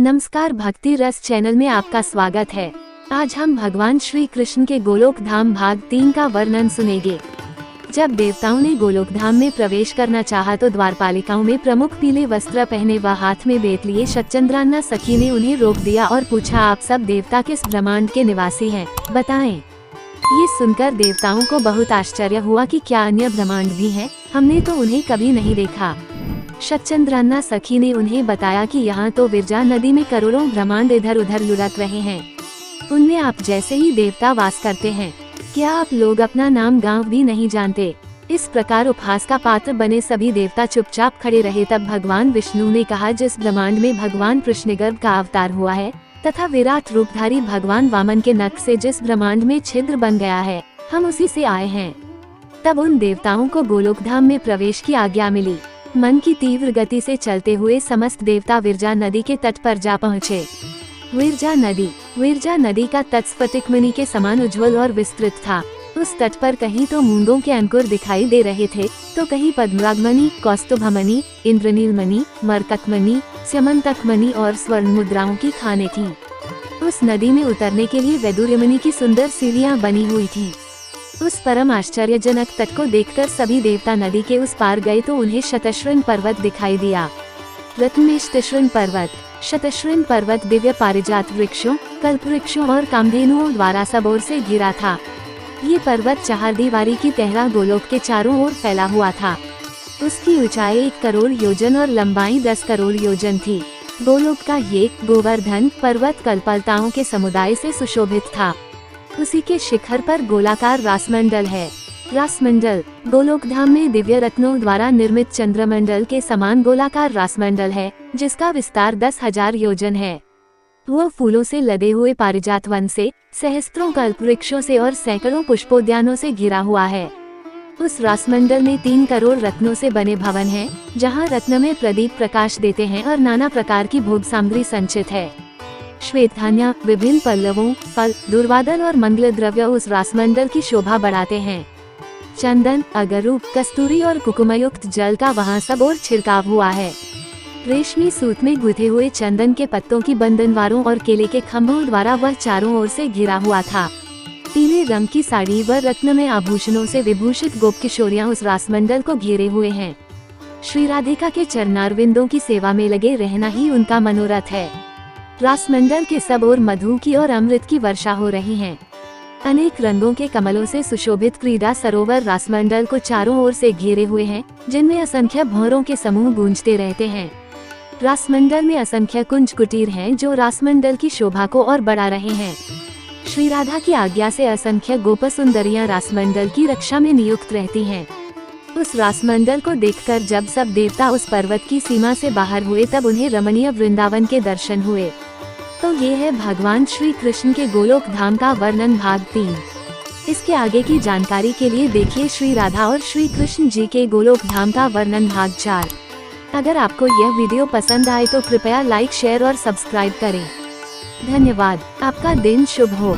नमस्कार, भक्ति रस चैनल में आपका स्वागत है। आज हम भगवान श्री कृष्ण के गोलोक धाम भाग 3 का वर्णन सुनेंगे। जब देवताओं ने गोलोक धाम में प्रवेश करना चाहा तो द्वारपालिकाओं में प्रमुख पीले वस्त्र पहने व हाथ में बेत लिए शतचंद्राना सखी ने उन्हें रोक दिया और पूछा, आप सब देवता किस ब्रह्मांड के निवासी हैं, बताएं। ये सुनकर देवताओं को बहुत आश्चर्य हुआ कि क्या अन्य ब्रह्मांड भी हैं? हमने तो उन्हें कभी नहीं देखा। शतचंद्राना सखी ने उन्हें बताया कि यहाँ तो विरजा नदी में करोड़ों ब्रह्मांड इधर उधर लुढ़क रहे हैं। उनमें आप जैसे ही देवता वास करते हैं। क्या आप लोग अपना नाम गांव भी नहीं जानते? इस प्रकार उपहास का पात्र बने सभी देवता चुपचाप खड़े रहे। तब भगवान विष्णु ने कहा, जिस ब्रह्मांड में भगवान कृष्णगर्भ का अवतार हुआ है तथा विराट रूपधारी भगवान वामन के नख से जिस ब्रह्मांड में छिद्र बन गया है, हम उसी से आए हैं। तब उन देवताओं को गोलोक धाम में प्रवेश की आज्ञा मिली। मन की तीव्र गति से चलते हुए समस्त देवता विरजा नदी के तट पर जा पहुँचे। विरजा नदी का तट स्फटिकमणि के समान उज्ज्वल और विस्तृत था। उस तट पर कहीं तो मूंगों के अंकुर दिखाई दे रहे थे, तो कहीं पद्मरागमणि, कौस्तुभमणि, इंद्रनीलमणि, मरकतमणि, स्यमंतकमणि और स्वर्ण मुद्राओं की खानें थीं। उस नदी में उतरने के लिए वैदुर्यमणि की सुंदर सीढ़ियां बनी हुई थीं। उस परम आश्चर्यजनक तट को देखकर सभी देवता नदी के उस पार गए तो उन्हें शतशृंग पर्वत दिखाई दिया। रत्नमेष्टशृंग पर्वत, शतशृंग पर्वत दिव्य पारिजात वृक्षों, कल्प वृक्षों और कामधेनुओं द्वारा सब ओर से घिरा था। ये पर्वत चहारदीवारी की तहरा गोलोक के चारों ओर फैला हुआ था। उसकी ऊंचाई 1 करोड़ योजन और लंबाई 10 करोड़ योजन थी। गोलोक का ये गोवर्धन पर्वत कल्पलताओं के समुदाय से सुशोभित था। उसी के शिखर पर गोलाकार रासमंडल है। रासमंडल गोलोक धाम में दिव्य रत्नों द्वारा निर्मित चंद्रमंडल के समान गोलाकार रासमंडल है, जिसका विस्तार 10,000 योजन है। वह फूलों से लदे हुए पारिजात वन से, सहस्त्रों कल्प वृक्षों से और सैकड़ों पुष्पोद्यानों से घिरा हुआ है। उस रासमंडल में 3 करोड़ रत्नों से बने भवन हैं, जहां रत्न में प्रदीप प्रकाश देते हैं और नाना प्रकार की भोग सामग्री संचित है। श्वेत धान्य, विभिन्न पल्लवों, फल, दुर्वादन और मंगल द्रव्य उस रासमंडल की शोभा बढ़ाते हैं। चंदन, अगरू, कस्तूरी और कुकुमयुक्त जल का वहाँ सब और छिड़काव हुआ है। रेशमी सूत में गुथे हुए चंदन के पत्तों की बंधनवारों और केले के खम्भों द्वारा वह चारों ओर से घिरा हुआ था। पीले रंग की साड़ी व रत्नमय आभूषणों से विभूषित गोप किशोरियां उस रासमंडल को घेरे हुए हैं। श्री राधिका के चरणारविंदों की सेवा में लगे रहना ही उनका मनोरथ है। रासमंडल के सब ओर मधु की और अमृत की वर्षा हो रही है। अनेक रंगों के कमलों से सुशोभित क्रीड़ा सरोवर रासमंडल को चारों ओर से घेरे हुए हैं, जिनमें असंख्य भंवरों के समूह गूंजते रहते हैं। रासमंडल में असंख्य कुंज कुटीर हैं, जो रासमंडल की शोभा को और बढ़ा रहे हैं। श्री राधा की आज्ञा से असंख्य गोप सुंदरियां रासमंडल की रक्षा में नियुक्त रहती हैं। उस रासमंडल को देखकर जब सब देवता उस पर्वत की सीमा से बाहर हुए, तब उन्हें रमणीय वृंदावन के दर्शन हुए। तो ये है भगवान श्री कृष्ण के गोलोक धाम का वर्णन भाग 3। इसके आगे की जानकारी के लिए देखिए श्री राधा और श्री कृष्ण जी के गोलोक धाम का वर्णन भाग 4। अगर आपको यह वीडियो पसंद आए तो कृपया लाइक, शेयर और सब्सक्राइब करें। धन्यवाद। आपका दिन शुभ हो।